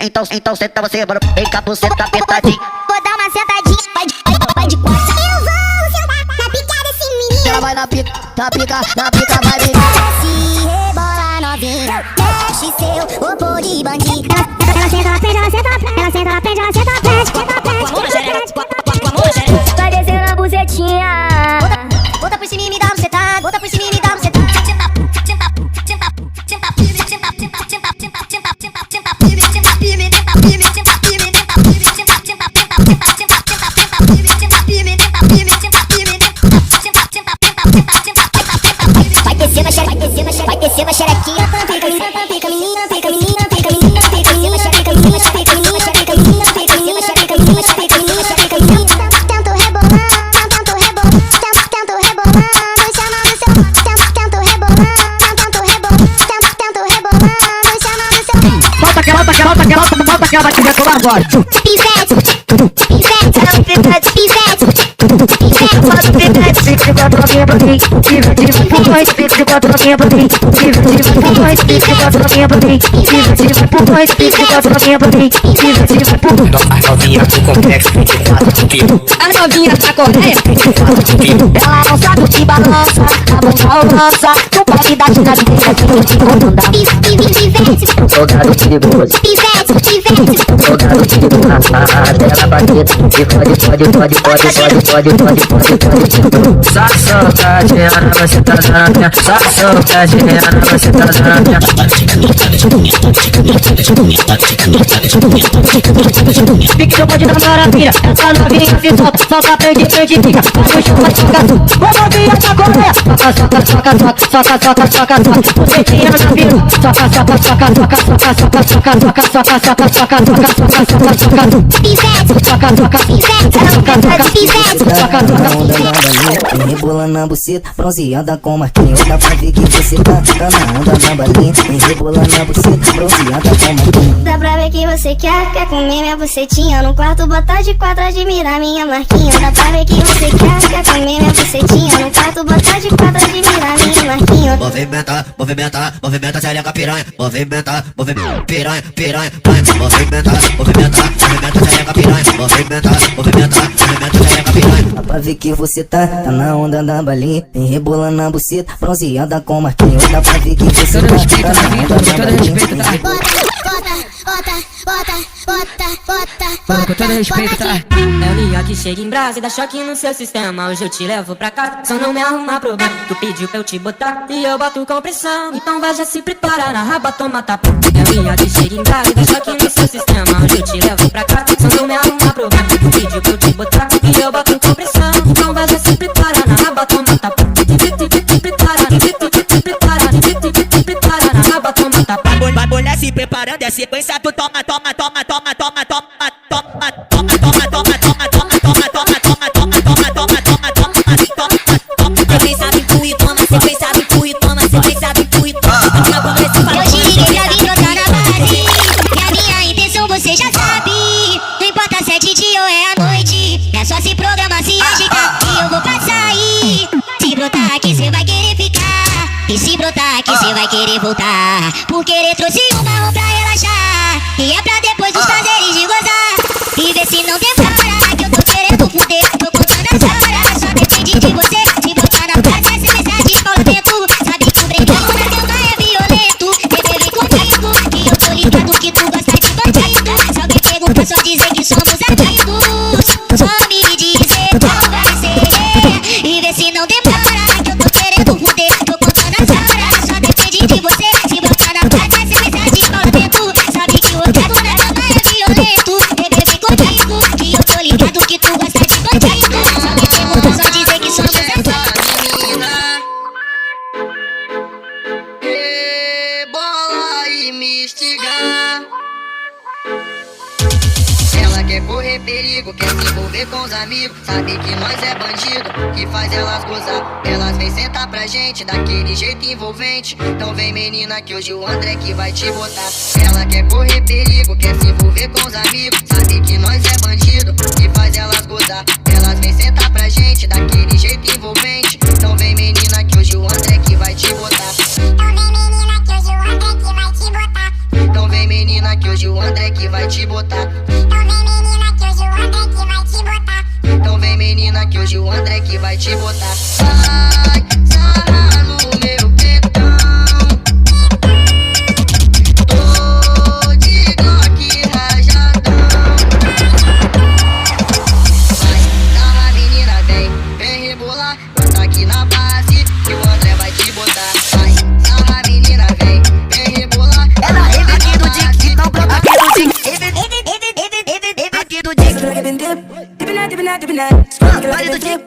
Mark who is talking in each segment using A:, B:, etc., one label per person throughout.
A: Então senta você, mano, vem com a buceta apertadinha.
B: Vou dar uma sentadinha, vai de quatro. Eu vou sentar na pica desse menino.
A: Ela vai na pica, vai vir.
B: Se rebola novinha, mexe seu corpo de bandido. Ela senta, ela prende, ela senta, ela senta, ela prende, ela senta, ela prende. Vai descendo a bucetinha. Bota por cima e me dá bucetada. Bota por cima e me dá bucetada. Vai descer na xerequinha. Pica menina, pica menina, pica menina, pica menina, pica menina, pica menina, pica menina, pica menina, pica menina, pica menina, pica menina. Tento rebolar, chamando seu. Tento rebolar, chamando seu.
A: Bota aquela, vai te rebolar agora.
B: Pivete,
A: Pique de quatro novinha pra mim. Pique de quatro novinha pra mim. Pique de quatro novinha pra mim. Pique de quatro novinha pra mim.
C: A novinha do complexo 24 de piro.
A: A novinha da Coreia. Ela não sabe o que balança, a bunda lança. Não pode dar de nada de bunda.
C: Sou garoto perigoso. Sou garoto perigoso. Até ela bater. E Sassocadinha, você tá zanha. Sassocadinha, você tá zanha.
A: Pique do bonde da maravilha. Essa novinha se solta, prende, fica. Puxa, vai tocar. Ô novinha da Coreia. Soca. Bucetinha na piro. Soca.
D: Rebola na buceta, bronzeada com marquinho. Dá pra ver que você tá na onda da balinha. Rebola na buceta, bronzeada com marquinho.
B: Dá pra ver que você quer comer minha bucetinha. No quarto botar de quatro, admirar minha marquinha. Dá pra ver que você quer comer minha bucetinha. No quarto botar de quatro, admirar minha marquinha.
C: Movimenta, xereca piranha. Movimenta, piranha. Movimenta, xereca piranha. Movimenta, xereca piranha.
D: Dá pra ver que você tá na onda da balinha. Vem rebola na buceta, bronzeada com marquinho. Dá pra ver que você tá na onda da balinha.
E: Bota com todo respeito, tá? É o Nia que chega em brasa e dá choque no seu sistema. Hoje eu te levo pra casa, só não me arrumar problema. Tu pediu pra eu te botar e eu boto com pressão. Então vai já se preparar, na raba toma tapa. É o Nia que chega em brasa e dá choque no seu sistema. Hoje eu te levo pra casa, só não me arrumar problema. Tu pediu pra eu te botar e eu boto com pressão. Então vai já se preparar, na raba toma tapa. Na raba toma tapa.
C: Mulher se preparando, é sequência do toma. Sequência do cu e toma, sequência do cu e toma, sequência do cu e toma.
B: Eu te liguei pra vir brotar na base. E a minha intenção você já sabe. Não importa se é de dia ou é à noite. É só se programar, se agitar e eu vou passar aí. Se brotar aqui cê vai querer ficar. E se brotar aqui cê vai querer voltar. Por querer trouxe um marrom pra relaxar. E é pra depois dos prazeres de gozar. E ver se não demora que eu tô querendo fuder. Tô contando a história, só depende de você. Se botar na praça, cê vai sair de pau dentro. Sabe que o brinquedo na cama é violento. Bebê vem comigo, que eu tô ligado que tu gosta de bandido. Se alguém pergunta, só dizer que somos amigos. Só me dizer qual vai ser. E ver se não demora que eu tô querendo fuder. Tô contando a história, só depende de você. Se botar na praça, cê vai sair de pau dentro. Sabe que o brinquedo na cama é violento. Bebê vem comigo, que eu tô ligado que tu gosta de bandido. Se alguém pergunta, só dizer que somos amigos.
C: Rebola e me instigar. Ela quer correr perigo, quer se envolver com os amigos. Sabe que nós é bandido, que faz elas gozar. Elas vêm sentar pra gente, daquele jeito envolvente. Então vem menina que hoje o André que vai te botar. Ela quer correr perigo, quer se envolver com os amigos. Sabe que nós é bandido, que faz elas gozar. Elas vêm sentar pra gente, daquele jeito envolvente. Então vem menina que hoje o André que vai te botar. Então vem menina que hoje o André que vai te botar. vai te botar.
B: Então vem menina que hoje o André que vai te botar.
C: Então vem menina que hoje o André que vai te botar. Vai, sarra no meu petão. Tô de Glock rajadão. Vai, sarra menina, vem rebolar. Bota aqui na base que o André vai te botar. Vai, sarra menina, vem rebolar.
D: É na rave aqui do Dick, então brota aqui do Dick. Aqui do Dick. Vale do Dick. Aqui do Vale do Dick.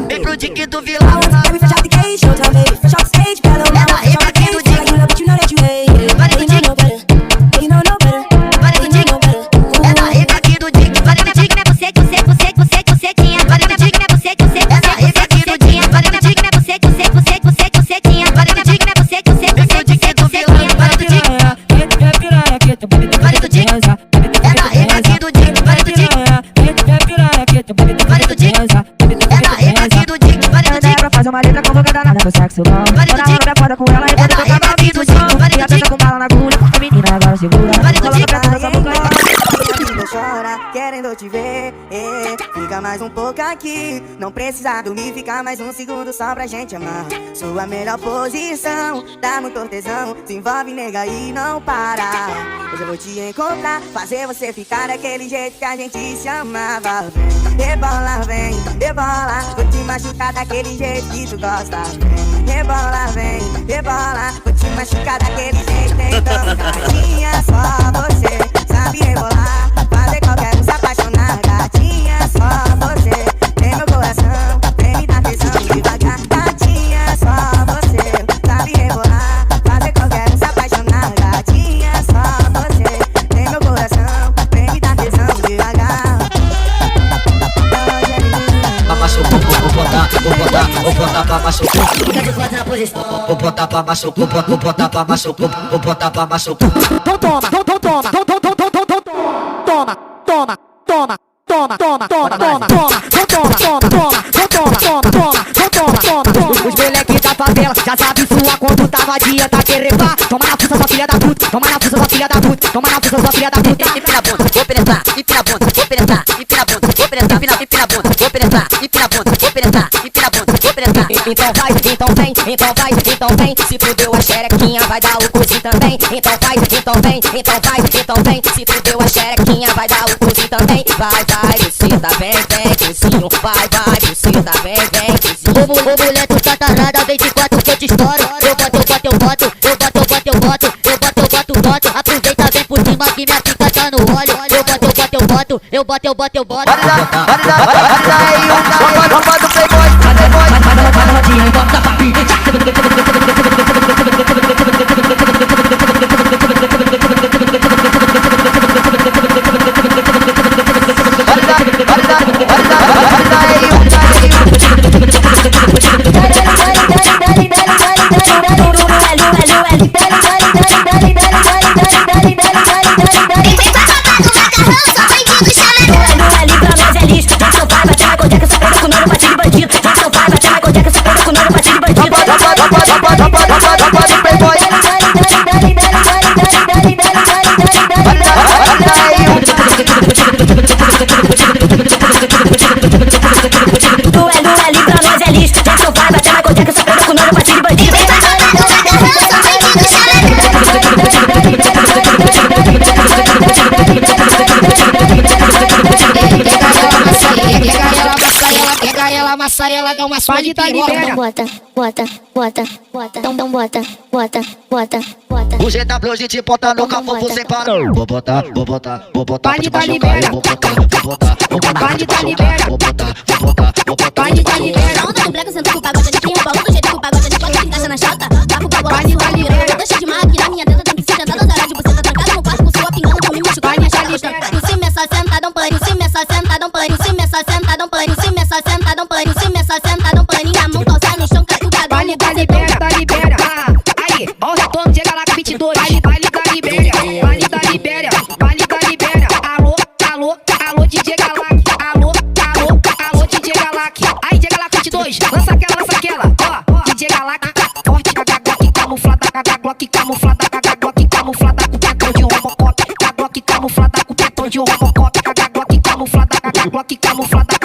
D: Vem pro Dick do Vila. É na rave aqui do Dick. Vale do Dick. Vale do Dick. É na rave aqui do Dick. Vale do Dick.
B: Você tinha.
C: Vale do Dick.
B: É na rave aqui do Dick.
C: Vale do Dick.
B: Você tinha.
C: Vale do Dick. Vem pro Dick do Vila. Vale do Dick. Vale do Dick. É na rave aqui do Dick. Vale do Dick. Vale do Dick. É na rave aqui do Dick. Vale do Dick.
A: Pra fazer uma letra convocada na pro sexo bom.
C: Vale do Dick.
A: Tá foda com ela e
C: É na rave aqui do Dick. Vale do Dick.
A: com bala na agulha. A menina agora segura.
C: Vale do Dick.
D: Chora, querendo te ver. Fica mais um pouco aqui. Não precisa dormir, fica mais um segundo só pra gente amar. Sua melhor posição, dá muito tesão. Se envolve, nega, e não para. Hoje eu vou te encontrar, fazer você ficar daquele jeito que a gente se amava. Vem, rebola, vou te machucar daquele jeito que tu gosta. Vem, rebola, vou te machucar daquele jeito. Então, gatinha, só você sabe rebolar. Fazer qualquer um se apaixonar. Gatinha, só você tem meu coração. Vem me dar tesão devagar. Gatinha, só você sabe rebolar. Fazer qualquer um se apaixonar. Gatinha, só você tem meu coração. Vem me dar tesão devagar.
F: Pra machucar, vou botar pra machucar. Vou botar pra machucar, vou botar pra machucar, vou botar pra machucar.
A: Então toma. Os moleque da favela já sabe sua conduta vadia, tá querendo pá. Toma na fuça, sua filha da puta. Toma na fuça, sua filha da puta. Toma na fuça, sua filha da puta.
D: Empina a bunda, vou penetrar. Empina a bunda, vou penetrar. Empina a bunda, vou penetrar. Empina a bunda, vou penetrar. Empina a bunda, vou penetrar. Empina a bunda, vou penetrar.
E: Então vai, então vem, então vai, então vem. Se fudeu a xerequinha, vai dar o cozinho também. Então vai, então vem, então vai, então vem. Se fudeu a xerequinha, vai dar o cozinho também. Vai, buceta, vem, cozinho. Vai, buceta, vem, cozinho.
B: Ô mulher, tu tá tarada, vem de quatro que eu te estouro. Eu boto. Aproveita, vem por cima que minha pica tá no óleo. Eu boto.
E: Ela dá uma sua de libera.
B: Bota. Então bota.
F: O GW a gente bota no campo, você para. Vou botar pra te machucar. Eu vou botar
E: Pode tá libera.
B: Onda do branco senta com o pagode, a gente rebolando do jeito que o pagode, a gente pode encaixa na chata. Dá pro pagode, sua libera. Deixa de máquina, minha teta tem que ser tentada. 2 horas de você tá trancada no quarto com sua pingando, com me machucar minha chalista. Em cima essa sentadão plano, em cima essa sentadão plano, em cima essa sentadão plano, em cima essa sentadão plano, em cima essa sentadão plano, a mão calçar no chão, catucadão.
E: Baile da libera. Aí, ó o retorno, chega lá com 22. Baile da libera. Alô, DJ Galac. Alô, DJ Galac. Aí, DJ Galac 22. Lança aquela, ó. DJ Galac, forte, camuflado.
G: camuflada, Glock camuflada.